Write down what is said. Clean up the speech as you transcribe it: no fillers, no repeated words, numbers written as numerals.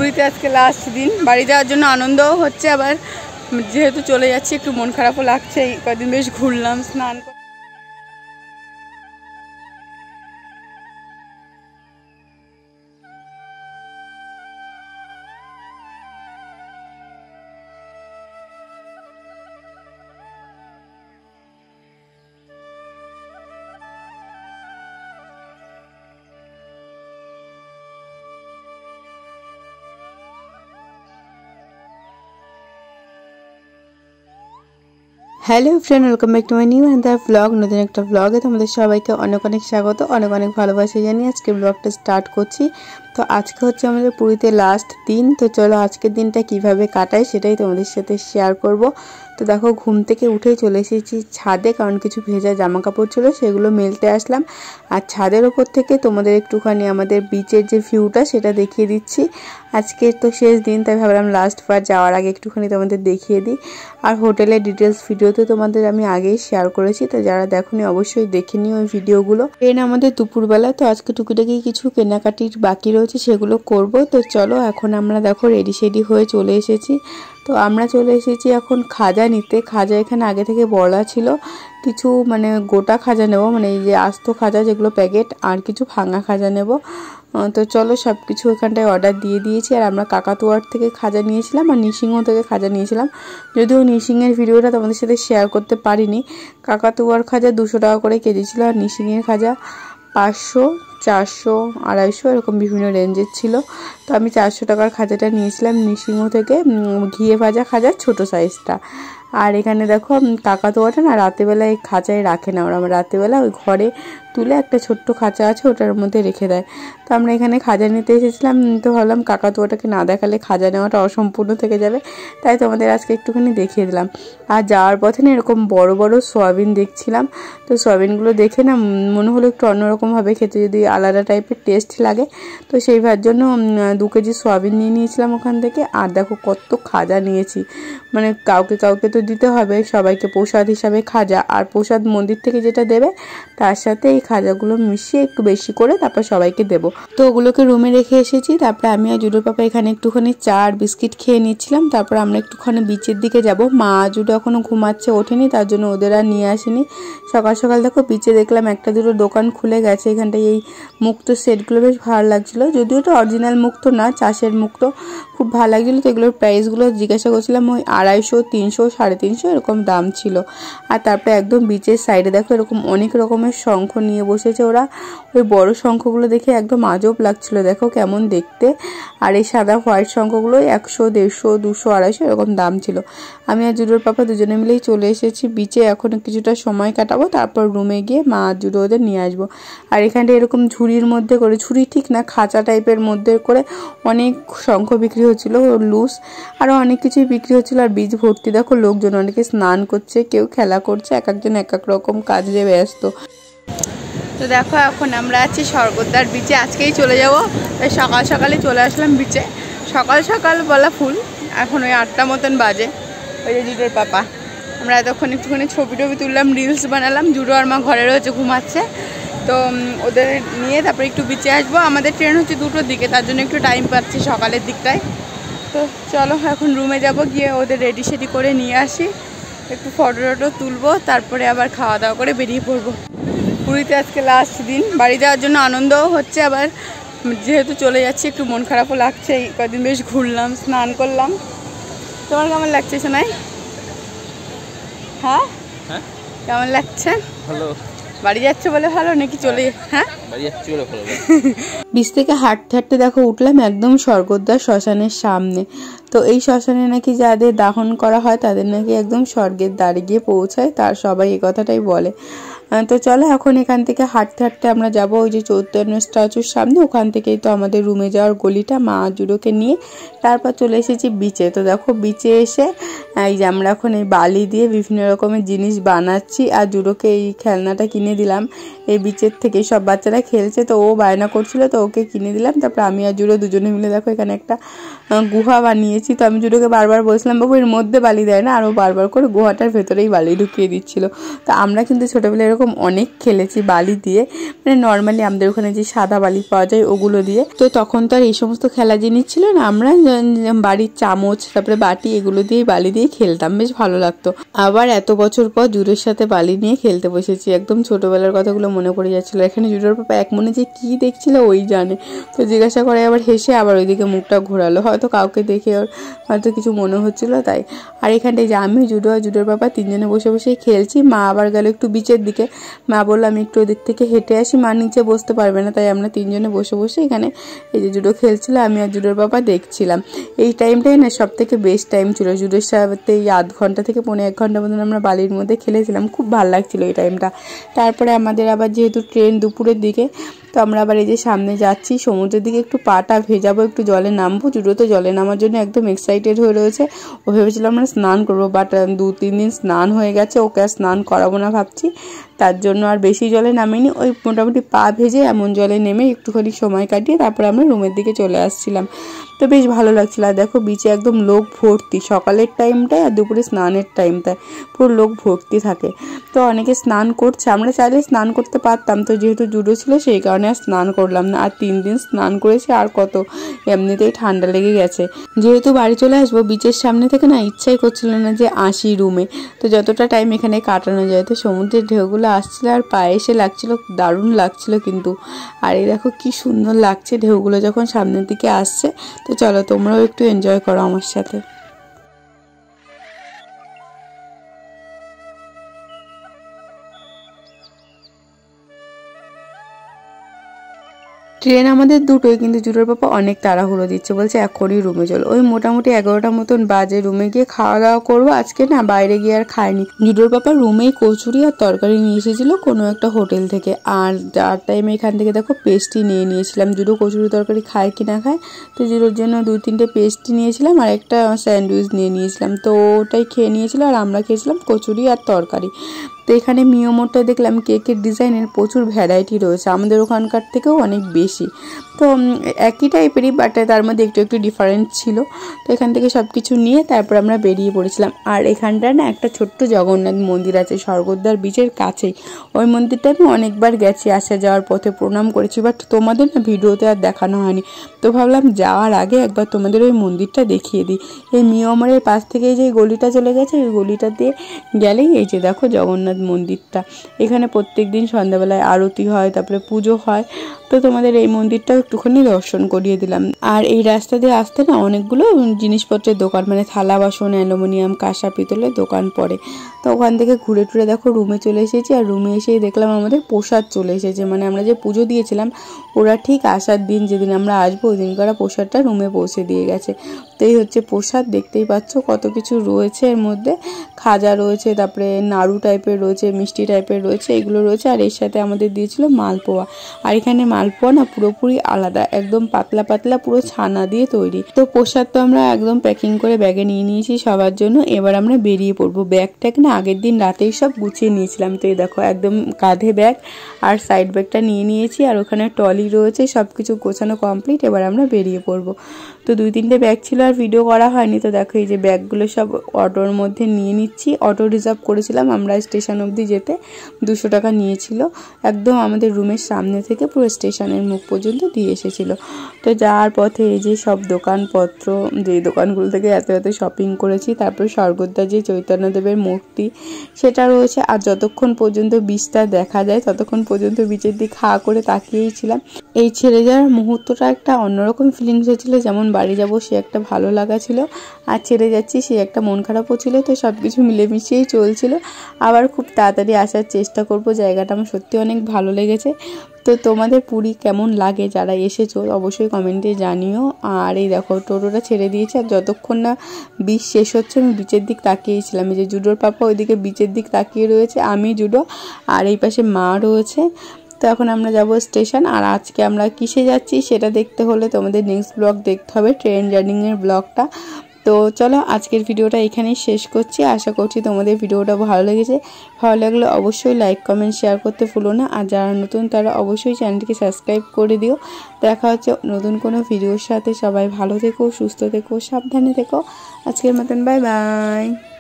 পুরীতে আজকে লাস্ট দিন, বাড়ি যাওয়ার জন্য আনন্দও হচ্ছে, আবার যেহেতু চলে যাচ্ছি একটু মন খারাপও লাগছে। এই কদিন বেশ ঘুরলাম, স্নান hello friend, welcome back to my new under blog. নতুন একটা ব্লগে তোমাদের সবাইকে অনেক অনেক স্বাগত, অনেক অনেক ভালোবাসা জানিয়ে আজকে ব্লগটা স্টার্ট করছি। তো আজকে হচ্ছে আমাদের পুরীতে লাস্ট দিন। তো চলো আজকের দিনটা কিভাবে কাটাই সেটাই তোমাদের সাথে শেয়ার করব। তো দেখো ঘুম থেকে উঠেই চলে এসেছি ছাদে, কারণ কিছু ভেজা জামা কাপড় ছিল সেগুলো মেলতে আসলাম। আর ছাদের ওপর থেকে তোমাদের একটুখানি আমাদের বিচের যে ভিউটা সেটা দেখিয়ে দিচ্ছি। আজকে তো শেষ দিন, তাই ভাবলাম লাস্ট বার যাওয়ার আগে একটুখানি তোমাদের দেখিয়ে দিই। আর হোটেলের ডিটেলস ভিডিও তো তোমাদের আমি আগেই শেয়ার করেছি, তো যারা দেখোনি অবশ্যই দেখে নিও ওই ভিডিওগুলো। ট্রেন আমাদের দুপুরবেলা, তো আজকে টুকিটাকি কিছু কেনাকাটির বাকি রয়েছে সেগুলো করব। তো চলো এখন আমরা দেখো রেডি সেডি হয়ে চলে এসেছি। তো আমরা চলে এসেছি এখন খাজা নিতে। খাজা এখানে আগে থেকে বলা ছিল কিছু, মানে গোটা খাজা নেব, মানে এই যে আস্ত খাজা যেগুলো প্যাকেট, আর কিছু ভাঙা খাজা নেব। তো চলো সব কিছু এখানটায় অর্ডার দিয়ে দিয়েছি। আর আমরা কাকাতুয়ার থেকে খাজা নিয়েছিলাম আর নিসিংহ থেকে খাজা নিয়েছিলাম, যদিও নিসিংহের ভিডিওটা তোমাদের সাথে শেয়ার করতে পারিনি। কাকাতুয়ার খাজা 200 টাকা করে কেজি ছিল, আর নিসিংহের খাজা 500, 400, 250 এরকম বিভিন্ন রেঞ্জের ছিল। তো আমি 400 টাকার খাজাটা নিয়েছিলাম নিসিংহ থেকে, ঘিয়ে ভাজা খাজা ছোট সাইজটা। আর এখানে দেখো কাকাতুয়াটা না রাতেবেলা এই খাঁচায় রাখে না ওরা, রাতেবেলা ওই ঘরে তুলে একটা ছোট্ট খাঁচা আছে ওটার মধ্যে রেখে দেয়। তো আমরা এখানে খাজা নিতে এসেছিলাম, তো ভাবলাম কাকাতুয়াটাকে না দেখালে খাজা নেওয়াটা অসম্পূর্ণ থেকে যাবে, তাই তোমাদের আজকে একটুখানি দেখিয়ে দিলাম। আর যাওয়ার পথে না এরকম বড় বড় সয়াবিন দেখছিলাম, তো সয়াবিনগুলো দেখে না মনে হলো একটু অন্যরকমভাবে খেতে, যদি আলাদা টাইপের টেস্ট লাগে। তো সেইভার জন্য 2 কেজি সয়াবিন নিয়ে নিয়েছিলাম ওখান থেকে। আর দেখো কত খাজা নিয়েছি, মানে কাউকে কাউকে তো দিতে হবে, সবাইকে প্রসাদ হিসাবে খাজা, আর প্রসাদ মন্দির থেকে যেটা দেবে তার সাথে এই খাজাগুলো মিশিয়ে একটু বেশি করে তারপর সবাইকে দেবো। তো ওগুলোকে রুমে রেখে এসেছি। তারপরে আমি আর জুডোর পাপা এখানে একটুখানি চা আর বিস্কিট খেয়ে নিচ্ছিলাম। তারপর আমরা একটুখানি বিচের দিকে যাব। মা জুডো এখনো ঘুমাচ্ছে, ওঠেনি, তার জন্য ওদের আর নিয়ে আসিনি। সকাল সকাল দেখো বিচে দেখলাম একটা দুটো দোকান খুলে গেছে এখানটায়, এই মুক্ত সেটগুলো বেশ ভালো লাগছিলো, যদিও এটা অরিজিনাল মুক্ত না, চাষের মুক্ত, খুব ভালো লাগছিলো। তো এগুলোর প্রাইসগুলো জিজ্ঞাসা করছিলাম, ওই 250, 300, 350 এরকম দাম ছিল। আর তারপরে একদম বিচের সাইডে দেখো এরকম অনেক রকমের শঙ্খ নিয়ে বসেছে ওরা। ওই বড় শঙ্খগুলো দেখে একদম আজব লাগছিল, দেখো কেমন দেখতে। আর এই সাদা হোয়াইট শঙ্খগুলো 100, 150, 200, 250 এরকম দাম ছিল। আমি আর জুডোর পাপা দুজনে মিলেই চলে এসেছি বিচে। এখন কিছুটা সময় কাটাবো, তারপর রুমে গিয়ে মা জুডো ওদের নিয়ে আসবো। আর এখানটা এরকম ঝুড়ির মধ্যে করে, ঝুড়ি ঠিক না, খাঁচা টাইপের মধ্যে করে অনেক শঙ্খ বিক্রি হচ্ছিলো, লুজ আরও অনেক কিছুই বিক্রি হচ্ছিলো। আর বীজ ভর্তি দেখো লোকজন, অনেকে স্নান করছে, কেউ খেলা করছে, এক একজন এক এক রকম কাজে ব্যস্ত। তো দেখো এখন আমরা আছি স্বর্গদ্বার বিচে, আজকেই চলে যাব, তাই সকাল সকালে চলে আসলাম বিচে। সকাল সকাল বলা ফুল, এখন ওই 8টা মতন বাজে। ওই যে জুডোর পাপা, আমরা এতক্ষণ একটুখানি ছবি টবি তুললাম, রিলস বানালাম। জুডো আর মা ঘরে রয়েছে, ঘুমাচ্ছে। তো ওদের নিয়ে তারপরে একটু বিচে আসবো। আমাদের ট্রেন হচ্ছে 2টোর দিকে, তার জন্য একটু টাইম পাচ্ছি সকালের দিকটায়। তো চলো এখন রুমে যাব, গিয়ে ওদের রেডি সেডি করে নিয়ে আসি, একটু ফটো টটো তুলবো, তারপরে আবার খাওয়া দাওয়া করে বেরিয়ে পড়বো। পুরীতে আজকে লাস্ট দিন, বাড়ি যাওয়ার জন্য আনন্দও হচ্ছে, আবার যেহেতু চলে যাচ্ছি একটু মন খারাপও লাগছে। এই কদিন বেশ ঘুরলাম, স্নান করলাম। তোমার কেমন লাগছে সোনাই? হ্যাঁ, কেমন লাগছে? ভালো। বাড়ি যাচ্ছে বলে ভালো নাকি চলে? হ্যাঁ, বাড়ি যাচ্ছি বলে ভালো। বিচ থেকে হাঁটতে হাঁটতে দেখো উঠলাম একদম স্বর্গদ্বার শ্মশানের সামনে। তো এই শ্মশানে নাকি যাদের দাহন করা হয় তাদের নাকি একদম স্বর্গের দ্বারে গিয়ে পৌঁছায়, তার সবাই এই কথাটাই বলে। তো চলো এখন এখান থেকে হাঁটতে হাঁটতে আমরা যাব ওই যে চৈতন্য স্ট্যাচুর সামনে, ওখান থেকেই তো আমাদের রুমে যাওয়ার গলিটা। মা জুডোকে নিয়ে তারপর চলে এসেছি বিচে। তো দেখো বিচে এসে এই যে আমরা এখন এই বালি দিয়ে বিভিন্ন রকমের জিনিস বানাচ্ছি। আর জুডোকে এই খেলনাটা কিনে দিলাম এই বিচের থেকে, সব বাচ্চারা খেলছে তো ও বায়না করছিল, তো ওকে কিনে দিলাম। তারপর আমি আর জুডো দুজনে মিলে দেখো এখানে একটা গুহা বানিয়েছি। তো আমি জুডোকে বারবার বলছিলাম বাবু এর মধ্যে বালি দেয় না, আর ও বারবার করে গুহাটার ভেতরেই বালি ঢুকিয়ে দিচ্ছিল। তো আমরা কিন্তু ছোটোবেলায় এরকম রকম অনেক খেলেছি বালি দিয়ে, মানে নর্মালি আমাদের ওখানে যে সাদা বালি পাওয়া যায় ওগুলো দিয়ে। তো তখন তো আর এই সমস্ত খেলা জিনিস ছিল না, আমরা বাড়ির চামচ তারপরে বাটি এগুলো দিয়ে বালি দিয়ে খেলতাম, বেশ ভালো লাগতো। আবার এত বছর পর জুডোর সাথে বালি নিয়ে খেলতে বসেছি, একদম ছোটবেলার কথাগুলো মনে পড়ে যাচ্ছিল। এখানে জুডোর পাপা এক মনে যে কি দেখছিল ওই জানে। তো জিজ্ঞাসা করে আবার হেসে আবার ওইদিকে মুখটা ঘোরালো, হয়তো কাউকে দেখে ওর হয়তো কিছু মনে হচ্ছিল তাই। আর এখানটায় যে আমি জুডো আর জুডোর পাপা তিনজনে বসে বসেই খেলছি। মা আবার গেল একটু বিচের দিকে, মা বললো আমি একটু ওদিক থেকে হেঁটে আসি, মা নিচে বসতে পারবে না, তাই আমরা তিনজনে বসে বসে এখানে এই যে জুডো খেলছিল, আমি আর জুডোর পাপা দেখছিলাম। এই টাইমটাই না সব থেকে বেস্ট টাইম ছিল, জুডোর সাথে এই আধ ঘন্টা থেকে 1.5 ঘন্টা মতন আমরা বালির মধ্যে খেলেছিলাম, খুব ভালো লাগছিল এই টাইমটা। তারপরে আমাদের আবার যেহেতু ট্রেন দুপুরের দিকে, তো আমরা আবার এই যে সামনে যাচ্ছি সমুদ্রের দিকে, একটু পাটা ভেজাবো, একটু জলে নামবো। জুডো তো জলে নামার জন্য একদম এক্সাইটেড হয়ে রয়েছে, ও ভেবেছিলাম আমরা স্নান করবো, বাট 2-3 দিন স্নান হয়ে গেছে, ওকে আর স্নান করাবো না ভাবছি, তার জন্য আর বেশি জলে নামিনি। ওই মোটামুটি পা ভেজে এমন জলে নেমে একটুখানি সময় কাটিয়ে তারপরে আমরা রুমের দিকে চলে আসছিলাম। তো বেশ ভালো লাগছিল। আর দেখো বিচে একদম লোক ভর্তি, সকালের টাইমটায় আর দুপুরে স্নানের টাইমটায় পুরো লোক ভর্তি থাকে। তো অনেকে স্নান করছে, আমরা চাইলে স্নান করতে পারতাম, তো যেহেতু জুডো ছিল সেই কারণে আর স্নান করলাম না। আর 3 দিন স্নান করেছি, আর কত, এমনিতেই ঠান্ডা লেগে গেছে। যেহেতু বাড়ি চলে আসবো বিচের সামনে থেকে না ইচ্ছাই করছিল না যে আসি রুমে, তো যতটা টাইম এখানে কাটানো যায়। তো সমুদ্রের ঢেউগুলো আসছিল আর পায়ে এসে লাগছিল, দারুণ লাগছিল কিন্তু। আর এই দেখো কি সুন্দর লাগছে ঢেউগুলো যখন সামনের দিকে আসছে। তো চলো তোমরাও একটু এনজয় করো আমার সাথে। ট্রেন আমাদের দুটোই, কিন্তু জুডোর পাপা অনেক তাড়াহুড়ো দিচ্ছে, বলছে এখনই রুমে চলো। ওই মোটামুটি 11টা মতন বাজে, রুমে গিয়ে খাওয়া দাওয়া করবো। আজকে না বাইরে গিয়ে আর খাইনি, জুডোর পাপা রুমেই কচুরি আর তরকারি নিয়ে এসেছিল কোনো একটা হোটেল থেকে। আর যার টাইমে এখান থেকে দেখো পেস্ট্রি নিয়ে নিয়েছিলাম, জুডো কচুরি তরকারি খায় কি না খায়, তো জুডোর জন্য 2-3টে পেস্ট্রি নিয়েছিলাম আর একটা স্যান্ডউইচ নিয়ে নিয়েছিলাম। তো ওটাই খেয়ে নিয়েছিল আর আমরা খেয়েছিলাম কচুরি আর তরকারি। তো এখানে মিয়োমোরটা দেখলাম কেকের ডিজাইনের প্রচুর ভ্যারাইটি রয়েছে, আমাদের ওখানকার থেকেও অনেক বেশি। তো একই টাইপেরই, বাট তার মধ্যে একটু একটু ডিফারেন্ট ছিল। তো এখান থেকে সব কিছু নিয়ে তারপর আমরা বেরিয়ে পড়েছিলাম। আর এখানটায় না একটা ছোট্ট জগন্নাথ মন্দির আছে স্বর্গদ্বার বিচের কাছেই। ওই মন্দিরটা আমি অনেকবার গেছি, আসা যাওয়ার পথে প্রণাম করেছি, বাট তোমাদের না ভিডিওতে আর দেখানো হয়নি। তো ভাবলাম যাওয়ার আগে একবার তোমাদের ওই মন্দিরটা দেখিয়ে দিই। এই মিয়োমরের পাশ থেকে যে গলিটা চলে গেছে, ওই গলিটা দিয়ে গেলেই এই যে দেখো জগন্নাথ মন্দিরটা। এখানে প্রত্যেক দিন সন্ধ্যাবেলায় আরতি হয়, তারপরে পুজো হয়। তো তোমাদের এই মন্দিরটা একটুখানি দর্শন করিয়ে দিলাম। আর এই রাস্তা দিয়ে আসতে না অনেকগুলো জিনিসপত্রের দোকান, মানে থালা বাসন, অ্যালুমিনিয়াম, কাঁসা পিতলের দোকান পড়ে। তো ওখান থেকে ঘুরে টুরে দেখো রুমে চলে এসেছি। আর রুমে এসেই দেখলাম আমাদের প্রসাদ চলে এসেছে, মানে আমরা যে পুজো দিয়েছিলাম ওরা ঠিক আসার দিন, যেদিন আমরা আসবো ওই দিনকার প্রসাদটা রুমে পৌঁছে দিয়ে গেছে। তো এই হচ্ছে প্রসাদ, দেখতেই পাচ্ছ কত কিছু রয়েছে এর মধ্যে, খাজা রয়েছে, তারপরে নাড়ু টাইপের রয়েছে, মিষ্টি টাইপের রয়েছে, এগুলো রয়েছে। আর এর সাথে আমাদের দিয়েছিল মালপোয়া। আর এখানে মালপোয়া না পুরোপুরি আলাদা, একদম পাতলা পাতলা, পুরো ছানা দিয়ে তৈরি। তো প্রসাদ তো আমরা একদম প্যাকিং করে ব্যাগে নিয়ে নিয়েছি সবার জন্য। এবার আমরা বেরিয়ে পড়বো। ব্যাগটাকে না আগের দিন রাতেই সব গুছিয়ে নিয়েছিলাম। তো এই দেখো একদম কাঁধে ব্যাগ আর সাইড ব্যাগটা নিয়ে নিয়েছি, আর ওখানে ট্রলি রয়েছে, সব কিছু গোছানো কমপ্লিট। এবার আমরা বেরিয়ে পড়বো। তো 2-3টে ব্যাগ ছিল আর ভিডিও করা হয়নি। তো দেখো এই যে ব্যাগগুলো সব অটোর মধ্যে নিয়ে নিচ্ছি। অটো রিজার্ভ করেছিলাম আমরা স্টেশন অবধি যেতে, 200 টাকা নিয়েছিল। একদম আমাদের রুমের সামনে থেকে পুরো স্টেশনের মুখ পর্যন্ত দিয়ে এসেছিল। তো যাওয়ার পথে এই যে সব দোকানপত্র, যেই দোকানগুলো থেকে এত এত শপিং করেছি। তারপর স্বর্গদ্বার যে চৈতন্যদেবের মূর্তি সেটা রয়েছে। আর যতক্ষণ পর্যন্ত বিচটা দেখা যায় ততক্ষণ পর্যন্ত বিচের দিকে হাঁ করে তাকিয়েই ছিলাম। এই ছেড়ে যাওয়ার মুহূর্তটা একটা অন্যরকম ফিলিংস হয়েছিল, যেমন বাড়ি যাব সে একটা ভালো লাগা ছিল, আর ছেড়ে যাচ্ছি সে একটা মন খারাপও ছিল। তো সব কিছু মিলেমিশেই চলছিল। আবার খুব তাড়াতাড়ি আসার চেষ্টা করব, জায়গাটা আমার সত্যি অনেক ভালো লেগেছে। তো তোমাদের পুরী কেমন লাগে যারা এসেছো অবশ্যই কমেন্টে জানিও। আর এই দেখো টোটোটা ছেড়ে দিয়েছে, আর যতক্ষণ না বিচ শেষ হচ্ছে আমি বিচের দিক তাকিয়েছিলাম। এই যে জুডোর পাপা ওইদিকে বিচের দিক তাকিয়ে রয়েছে, আমি জুডো, আর এই পাশে মা রয়েছে। তো এখন আমরা যাব স্টেশন। আর আজকে আমরা কিসে যাচ্ছি সেটা দেখতে হলে তোমাদের নেক্সট ব্লগ দেখতে হবে, ট্রেন জার্নিংয়ের ব্লগটা। তো চলো আজকের ভিডিওটা এখানেই শেষ করছি। আশা করছি তোমাদের ভিডিওটা ভালো লেগেছে। ভালো লাগলে অবশ্যই লাইক কমেন্ট শেয়ার করতে ভুলো না। আর যারা নতুন তারা অবশ্যই চ্যানেলটিকে সাবস্ক্রাইব করে দিও। দেখা হচ্ছে নতুন কোনো ভিডিওর সাথে। সবাই ভালো থেকো, সুস্থ থেকো, সাবধানে থেকো। আজকের মতন বাই বাই।